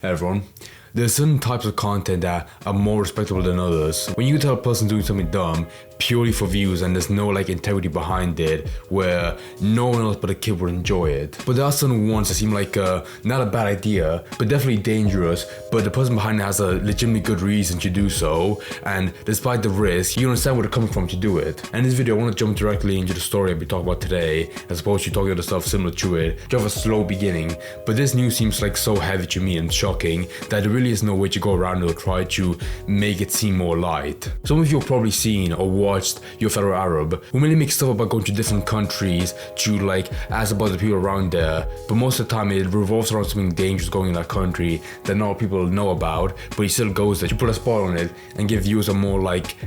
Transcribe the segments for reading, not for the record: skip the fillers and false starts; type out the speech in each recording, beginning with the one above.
Hey everyone. There's certain types of content that are more respectable than others. When you can tell a person doing something dumb purely for views and there's no integrity behind it, where no one else but a kid would enjoy it. But there are certain ones that seem like not a bad idea, but definitely dangerous, but the person behind it has a legitimately good reason to do so, and despite the risk, you understand where they're coming from to do it. And in this video I want to jump directly into the story I'll be talking about today, as opposed to talking about stuff similar to it, to have a slow beginning. But this news seems like so heavy to me and shocking that there really is no way to go around it or try to make it seem more light. Some of you have probably seen or watched Your Fellow Arab, who mainly makes stuff about going to different countries to ask about the people around there, but most of the time it revolves around something dangerous going in that country that not all people know about, but he still goes there to put a spot on it and give viewers a more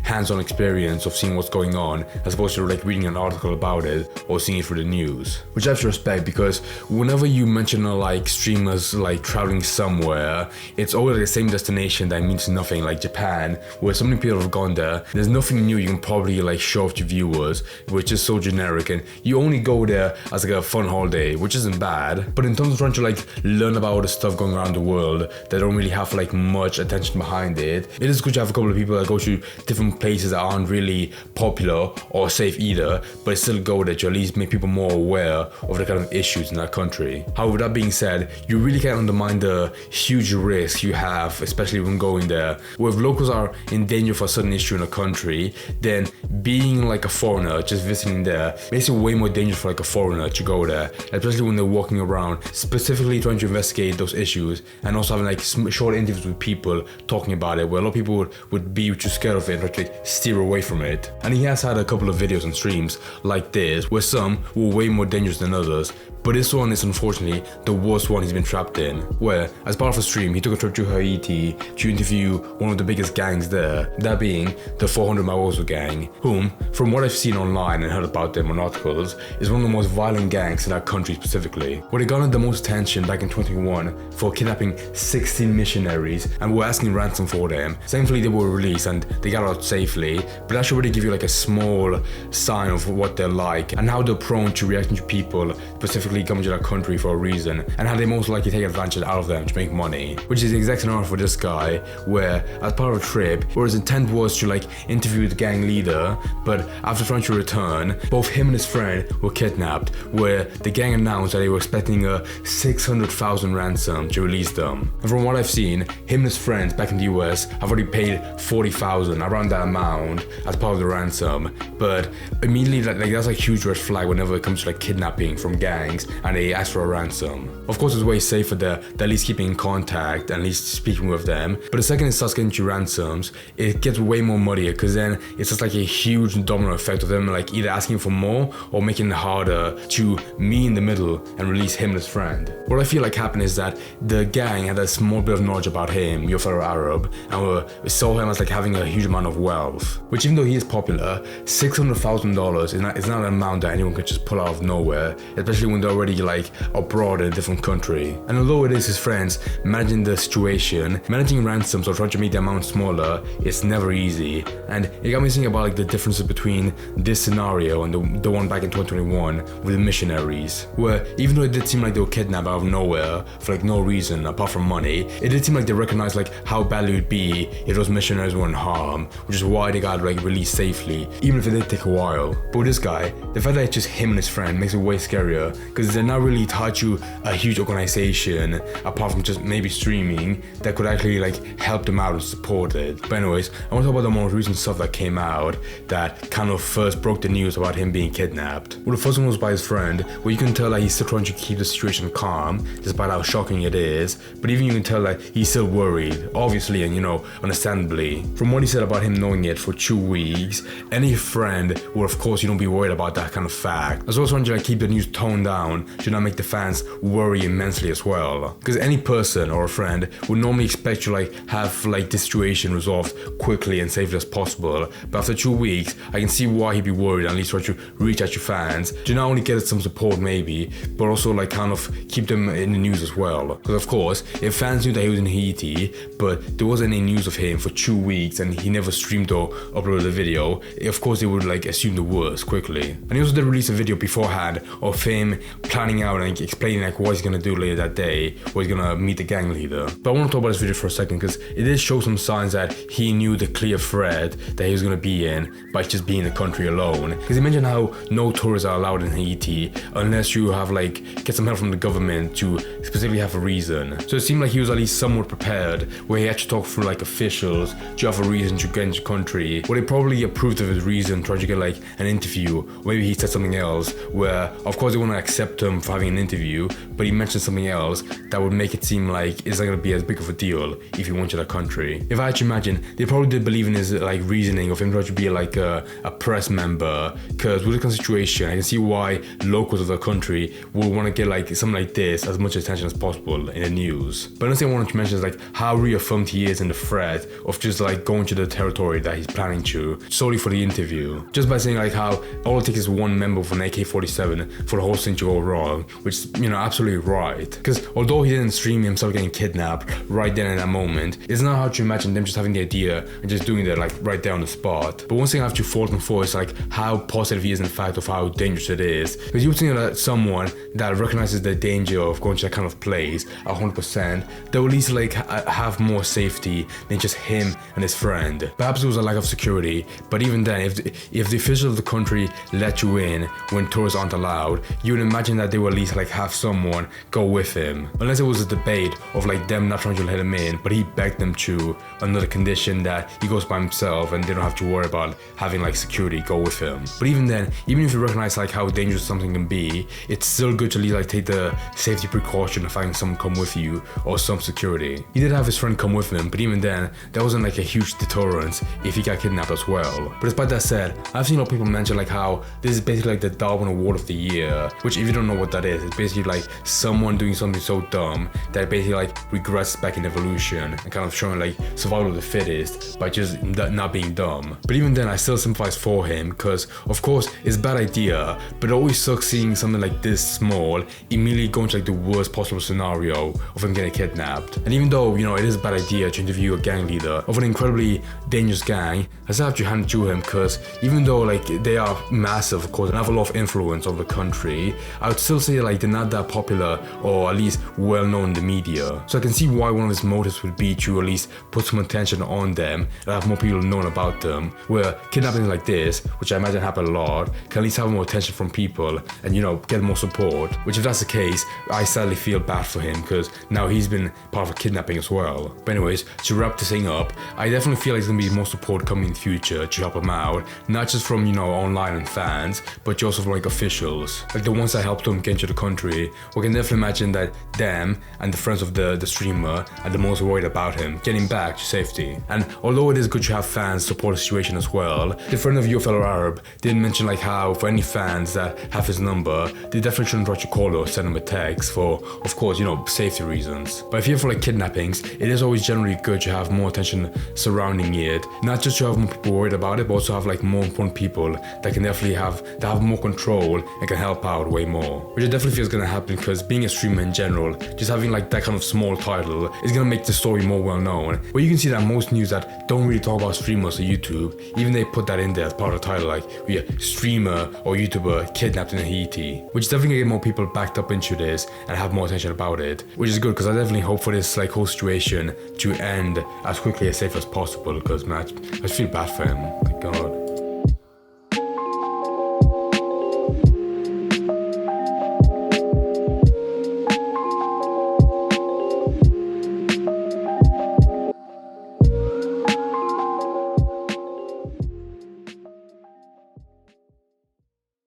hands-on experience of seeing what's going on, as opposed to reading an article about it or seeing it through the news. Which I have to respect, because whenever you mention streamers traveling somewhere, it's always the same destination that means nothing, like Japan, where so many people have gone there. There's nothing new you can probably show off to viewers, which is so generic, and you only go there as a fun holiday, which isn't bad. But in terms of trying to learn about all the stuff going around the world that don't really have much attention behind it, it is good to have a couple of people that go to different places that aren't really popular or safe either, but still go there to at least make people more aware of the kind of issues in that country. However, that being said, you really can't undermine the huge risk you have, especially when going there, where if locals are in danger for a certain issue in a country, then being a foreigner just visiting there makes it way more dangerous for a foreigner to go there, especially when they're walking around specifically trying to investigate those issues, and also having short interviews with people talking about it, where a lot of people would be too scared of it and try to steer away from it. And he has had a couple of videos and streams like this, where some were way more dangerous than others, but this one is unfortunately the worst one he's been trapped in, where as part of a stream he took a trip to Haiti to interview one of the biggest gangs there, that being the 400 Mawozo gang, whom, from what I've seen online and heard about them on articles, is one of the most violent gangs in that country specifically, where they garnered the most attention back in 2021 for kidnapping 16 missionaries and were asking ransom for them. Thankfully they were released and they got out safely, but that should really give you a small sign of what they're like and how they're prone to reacting to people specifically coming to that country for a reason, and how they most likely take advantage out of them to make money. Which is the exact scenario for this guy, where as part of a trip where his intent was to interview the gang leader, but after trying to return, both him and his friend were kidnapped, where the gang announced that they were expecting a 600,000 ransom to release them. And from what I've seen, him and his friends back in the US have already paid 40,000, around that amount, as part of the ransom. But immediately that's a huge red flag whenever it comes to kidnapping from gangs and they ask for a ransom. Of course it's way safer there to at least keeping in contact and at least speaking with them, but the second it starts getting to ransoms, it gets way more muddier, because then it's just a huge domino effect of them either asking for more or making it harder to meet in the middle and release him and his friend. What I feel happened is that the gang had a small bit of knowledge about him, Your Fellow Arab, and saw him as having a huge amount of wealth, which even though he is popular, $600,000 is not an amount that anyone could just pull out of nowhere, especially when they're already abroad in a different country. And although it is his friends managing the situation, managing ransoms or trying to make the amount smaller, it's never easy. And it got me thinking about the differences between this scenario and the one back in 2021 with the missionaries, where even though it did seem they were kidnapped out of nowhere for no reason apart from money, it did seem they recognized how badly it would be if those missionaries were in harm, which is why they got released safely, even if it did take a while. But with this guy, the fact that it's just him and his friend makes it way scarier, because they're not really tied to a huge organization apart from just maybe streaming that could actually help them out and support it. But anyways, I want to talk about the most recent stuff that came out that kind of first broke the news about him being kidnapped. Well, the first one was by his friend, where you can tell he's still trying to keep the situation calm despite how shocking it is, but even you can tell he's still worried, obviously, and understandably. From what he said about him knowing it for 2 weeks, any friend would of course don't be worried about that kind of fact, as well as trying to keep the news toned down to not make the fans worry immensely as well, because any person or a friend would normally expect to have this situation resolved quickly and safely as possible, but after 2 weeks I can see why he'd be worried and at least try to reach out to fans to not only get some support maybe, but also kind of keep them in the news as well. Because of course, if fans knew that he was in Haiti but there wasn't any news of him for 2 weeks and he never streamed or uploaded a video, of course they would assume the worst quickly. And he also did release a video beforehand of him planning out and like explaining like what he's gonna do later that day, where he's gonna meet the gang leader. But I want to talk about this video for a second because it did show some signs that he knew the clear threat that he was gonna be in by just being in the country alone. Because he mentioned how no tourists are allowed in Haiti unless you have like get some help from the government to specifically have a reason. So it seemed like he was at least somewhat prepared, where he had to talk through like officials to have a reason to get into the country. Well, they probably approved of his reason, tried to get like an interview, or maybe he said something else where of course they want to accept him for having an interview, but he mentioned something else that would make it seem like it's not going to be as big of a deal if he went to that country. If I had to imagine, they probably did believe in his like reasoning of him trying to be like a press member, because with the kind of situation, I can see why locals of the country would want to get like something like this as much attention as possible in the news. But another thing I wanted to mention is like how reaffirmed he is in the threat of just like going to the territory that he's planning to solely for the interview, just by saying like how all it takes is one member of an AK-47 for the whole thing to go wrong, which is, you know, absolutely right. Because although he didn't stream himself getting kidnapped right then in that moment, it's not hard to imagine them just having the idea and just doing that like right there on the spot. But one thing I have to fault him for is like how positive he is in fact of how dangerous it is. Because you would think that someone that recognizes the danger of going to that kind of place 100%, they will at least like have more safety than just him and his friend. Perhaps it was a lack of security, but even then, if the officials of the country let you in when tourists aren't allowed, you would imagine that they would at least like have someone go with him. Unless it was a debate of like them not trying to let him in, but he begged them to under the condition that he goes by himself and they don't have to worry about having like security go with him. But even then, even if you recognize like how dangerous something can be, it's still good to at least like take the safety precaution of having someone come with you or some security. He did have his friend come with him, but even then, that wasn't like a huge deterrent if he got kidnapped as well. But despite that said, I've seen a lot of people mention like how this is basically like the Darwin Award of the Year, which if you don't know what that is, it's basically like someone doing something so dumb that basically like regrets back in evolution and kind of showing like survival of the fittest by just not being dumb. But even then, I still sympathize for him because of course it's a bad idea, but it always sucks seeing something like this small immediately going to like the worst possible scenario of him getting kidnapped. And even though, you know, it is a bad idea to interview a gang leader of an incredibly dangerous gang, I still have to hand it to him because even though like they are massive, of course, and have a lot of influence over the country, I would still say like they're not that popular or at least well known in the media. So I can see why one of his motives would be to at least put some attention on them and have more people knowing about them, where kidnappings like this, which I imagine happen a lot, can at least have more attention from people and, you know, get more support. Which if that's the case, I sadly feel bad for him because now he's been part of a kidnapping as well. But anyways, to wrap this thing up, I definitely feel like there's gonna be more support coming in the future to help him out, not just from, you know, online and fans, but also from like officials, like the ones that helped him get into the country. We can definitely imagine that them and the friends of the streamer are the most worried about him getting back to safety. And although it is good to have fans support the situation as well, the friend of your fellow Arab did mention like how for any fans that have his number, they definitely shouldn't try to call or send him a text for, of course, you know, safety reasons. But if you're for like kidnappings, it is always generally good to have more attention surrounding it, not just to have more people worried about it, but also have like more important people that can definitely have more control and can help out way more. Which I definitely feel is gonna happen because being a streamer in general, just having like that kind of small title is gonna make the story more well known. Where you can see that most news that don't really talk about streamers or YouTube, even they put that in there as part of the title, like streamer or YouTuber kidnapped in Haiti, which is definitely gonna get more people backed up into this and have more attention about it, which is good because I definitely hope for this like whole situation to end as quickly as safe as possible because man, I just feel bad for him. My God.